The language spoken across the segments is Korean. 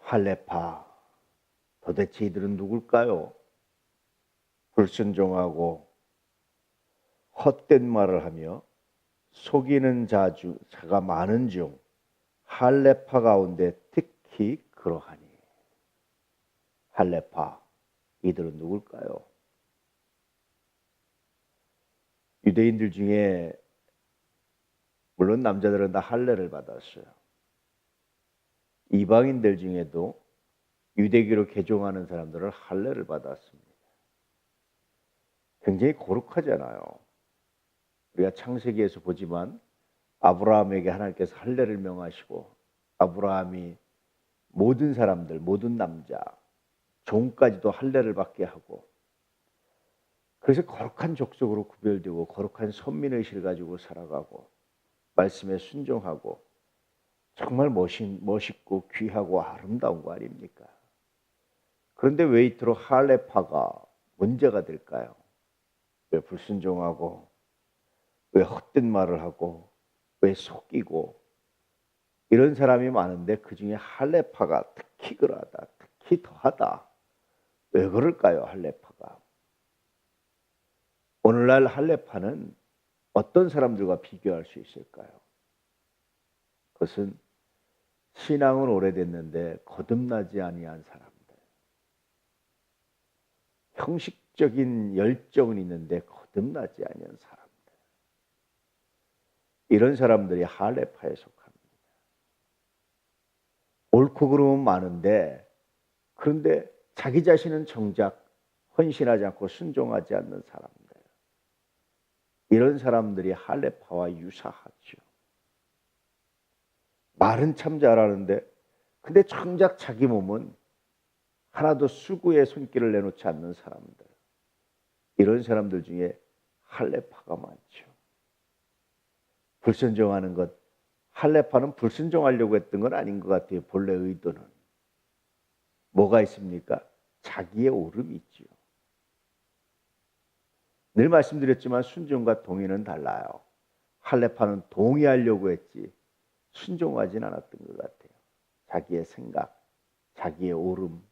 할레파, 도대체 이들은 누굴까요? 불순종하고 헛된 말을 하며 속이는 자가 많은 중 할레파 가운데 특히 그러하니. 할레파, 이들은 누굴까요? 유대인들 중에 물론 남자들은 다 할례를 받았어요. 이방인들 중에도 유대교로 개종하는 사람들은 할례를 받았습니다. 굉장히 거룩하잖아요. 우리가 창세기에서 보지만 아브라함에게 하나님께서 할례를 명하시고 아브라함이 모든 사람들, 모든 남자, 종까지도 할례를 받게 하고, 그래서 거룩한 족속으로 구별되고 거룩한 선민의식을 가지고 살아가고 말씀에 순종하고 정말 멋있고 귀하고 아름다운 거 아닙니까? 그런데 왜 이토록 할레파가 문제가 될까요? 왜 불순종하고, 왜 헛된 말을 하고, 왜 속이고, 이런 사람이 많은데 그 중에 할레파가 특히 그러하다, 특히 더하다. 왜 그럴까요, 할레파가? 오늘날 할레파는 어떤 사람들과 비교할 수 있을까요? 그것은 신앙은 오래됐는데 거듭나지 아니한 사람들, 형식적인 열정은 있는데 거듭나지 아니한 사람들, 이런 사람들이 할레파에 속합니다. 옳고 그름은 많은데 그런데 자기 자신은 정작 헌신하지 않고 순종하지 않는 사람들, 이런 사람들이 할레파와 유사하죠. 말은 참 잘하는데 근데 정작 자기 몸은 하나도 수고의 손길을 내놓지 않는 사람들, 이런 사람들 중에 할레파가 많죠. 불순종하는 것, 할레파는 불순종하려고 했던 건 아닌 것 같아요. 본래 의도는 뭐가 있습니까? 자기의 오름이 있죠. 늘 말씀드렸지만 순종과 동의는 달라요. 할레파는 동의하려고 했지 순종하진 않았던 것 같아요. 자기의 생각, 자기의 오름,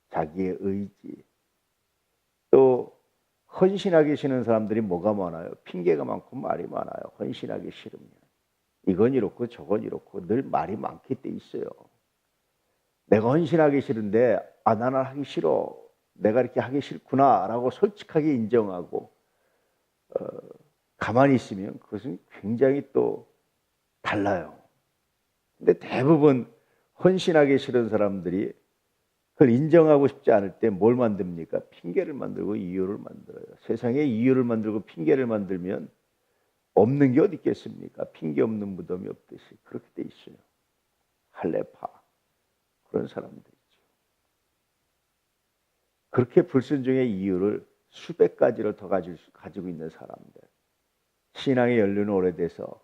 자기의 의지, 또 헌신하기 싫은 사람들이 뭐가 많아요? 핑계가 많고 말이 많아요. 헌신하기 싫으면 이건 이렇고 저건 이렇고 늘 말이 많게 돼 있어요. 내가 헌신하기 싫은데 나는 하기 싫어, 내가 이렇게 하기 싫구나 라고 솔직하게 인정하고 가만히 있으면 그것은 굉장히 또 달라요. 근데 대부분 헌신하기 싫은 사람들이 그걸 인정하고 싶지 않을 때 뭘 만듭니까? 핑계를 만들고 이유를 만들어요. 세상에 이유를 만들고 핑계를 만들면 없는 게 어디 있겠습니까? 핑계 없는 무덤이 없듯이 그렇게 돼 있어요. 할레파, 그런 사람들이죠. 그렇게 불순종의 이유를 수백 가지를 더 가지고 있는 사람들, 신앙의 연륜은 오래돼서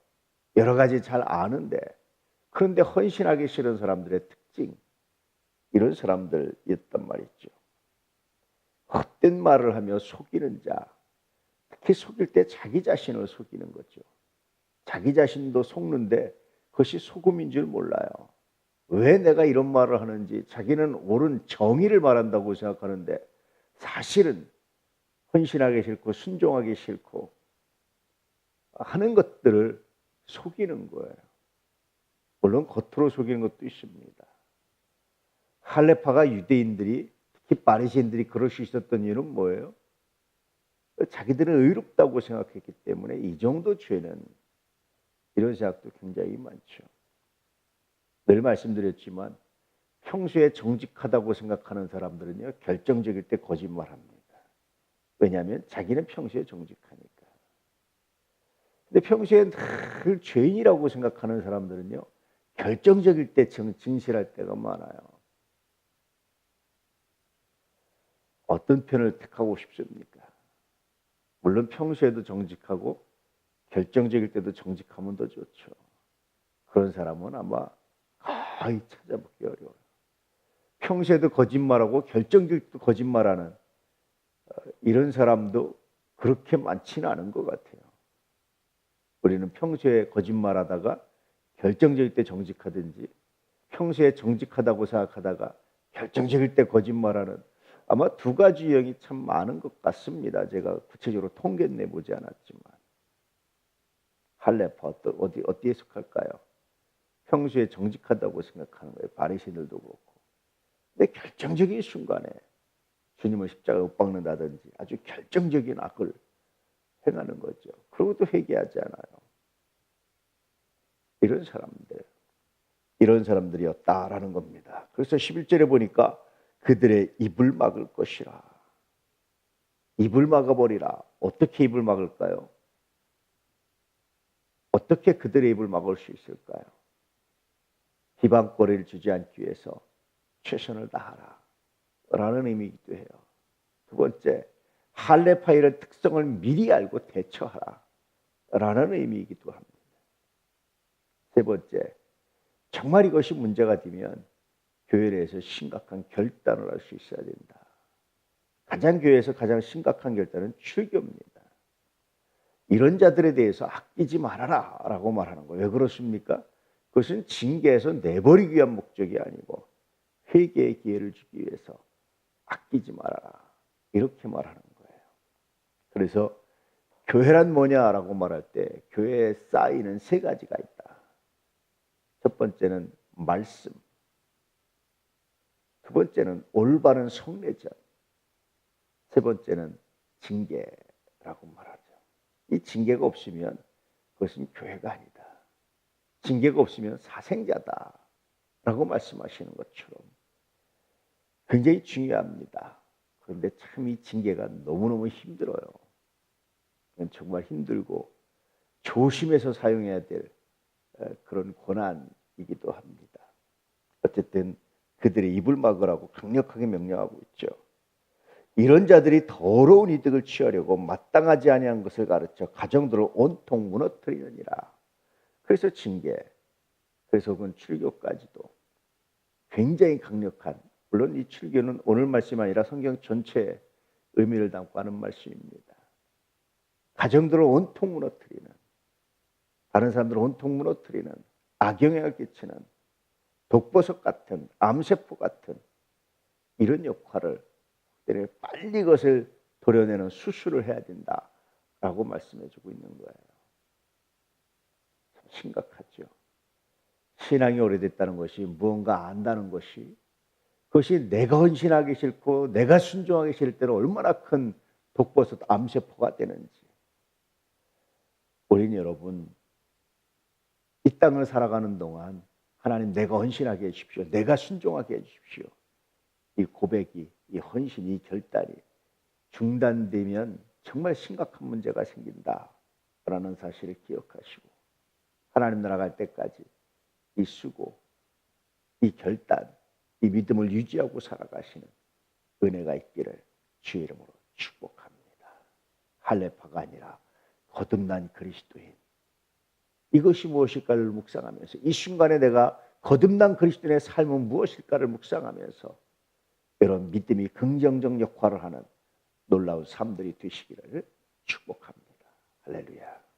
여러 가지 잘 아는데 그런데 헌신하기 싫은 사람들의 특징, 이런 사람들이었단 말이죠. 헛된 말을 하며 속이는 자, 특히 속일 때 자기 자신을 속이는 거죠. 자기 자신도 속는데 그것이 속음인 줄 몰라요. 왜 내가 이런 말을 하는지, 자기는 옳은 정의를 말한다고 생각하는데 사실은 헌신하기 싫고 순종하기 싫고 하는 것들을 속이는 거예요. 물론 겉으로 속이는 것도 있습니다. 할레파가 유대인들이, 특히 바리새인들이 그럴 수 있었던 이유는 뭐예요? 자기들은 의롭다고 생각했기 때문에 이 정도 죄는, 이런 생각도 굉장히 많죠. 늘 말씀드렸지만 평소에 정직하다고 생각하는 사람들은요, 결정적일 때 거짓말합니다. 왜냐하면 자기는 평소에 정직하니까. 근데 평소에 늘 죄인이라고 생각하는 사람들은요, 결정적일 때 진실할 때가 많아요. 어떤 편을 택하고 싶습니까? 물론 평소에도 정직하고 결정적일 때도 정직하면 더 좋죠. 그런 사람은 아마 거의 찾아보기 어려워요. 평소에도 거짓말하고 결정적일 때도 거짓말하는 이런 사람도 그렇게 많지는 않은 것 같아요. 우리는 평소에 거짓말하다가 결정적일 때 정직하든지 평소에 정직하다고 생각하다가 결정적일 때 거짓말하는 아마 두 가지 유형이 참 많은 것 같습니다. 제가 구체적으로 통계는 내보지 않았지만. 할레파 어디에 속할까요? 평소에 정직하다고 생각하는 거예요. 바리새인들도 그렇고. 근데 결정적인 순간에 주님을 십자가에 못 박는다든지 아주 결정적인 악을 행하는 거죠. 그러고 또 회개하지 않아요. 이런 사람들이었다라는 겁니다. 그래서 11절에 보니까 그들의 입을 막을 것이라. 입을 막아버리라. 어떻게 입을 막을까요? 어떻게 그들의 입을 막을 수 있을까요? 비방거리를 주지 않기 위해서 최선을 다하라 라는 의미이기도 해요. 두 번째, 할례파일의 특성을 미리 알고 대처하라 라는 의미이기도 합니다. 세 번째, 정말 이것이 문제가 되면 교회 내에서 심각한 결단을 할 수 있어야 된다. 교회에서 가장 심각한 결단은 출교입니다. 이런 자들에 대해서 아끼지 말아라 라고 말하는 거예요. 왜 그렇습니까? 그것은 징계에서 내버리기 위한 목적이 아니고 회개의 기회를 주기 위해서 아끼지 말아라 이렇게 말하는 거예요. 그래서 교회란 뭐냐라고 말할 때 교회에 쌓이는 세 가지가 있다. 첫 번째는 말씀, 두 번째는 올바른 성례전, 세 번째는 징계라고 말하죠. 이 징계가 없으면 그것은 교회가 아니다. 징계가 없으면 사생자다 라고 말씀하시는 것처럼 굉장히 중요합니다. 그런데 참 이 징계가 너무너무 힘들어요. 정말 힘들고 조심해서 사용해야 될 그런 고난이기도 합니다. 어쨌든 그들의 입을 막으라고 강력하게 명령하고 있죠. 이런 자들이 더러운 이득을 취하려고 마땅하지 아니한 것을 가르쳐 가정들을 온통 무너뜨리느니라. 그래서 징계, 그래서 그건 출교까지도 굉장히 강력한, 물론 이 출교는 오늘 말씀이 아니라 성경 전체의 의미를 담고 하는 말씀입니다. 가정들을 온통 무너뜨리는, 다른 사람들을 온통 무너뜨리는, 악영향을 끼치는 독버섯 같은, 암세포 같은 이런 역할을 빨리 그것을 도려내는 수술을 해야 된다라고 말씀해주고 있는 거예요. 참 심각하죠. 신앙이 오래됐다는 것이 무언가 안다는 것이 그것이 내가 헌신하기 싫고 내가 순종하기 싫을 때는 얼마나 큰 독버섯 암세포가 되는지. 어린 여러분, 이 땅을 살아가는 동안 하나님 내가 헌신하게 해주십시오. 내가 순종하게 해주십시오. 이 고백이, 이 헌신이, 이 결단이 중단되면 정말 심각한 문제가 생긴다라는 사실을 기억하시고 하나님 나라 갈 때까지 이 수고, 이 결단, 이 믿음을 유지하고 살아가시는 은혜가 있기를 주의 이름으로 축복합니다. 할례파가 아니라 거듭난 그리스도인. 이것이 무엇일까를 묵상하면서 이 순간에 내가 거듭난 그리스도인의 삶은 무엇일까를 묵상하면서 이런 믿음이 긍정적 역할을 하는 놀라운 삶들이 되시기를 축복합니다. 할렐루야.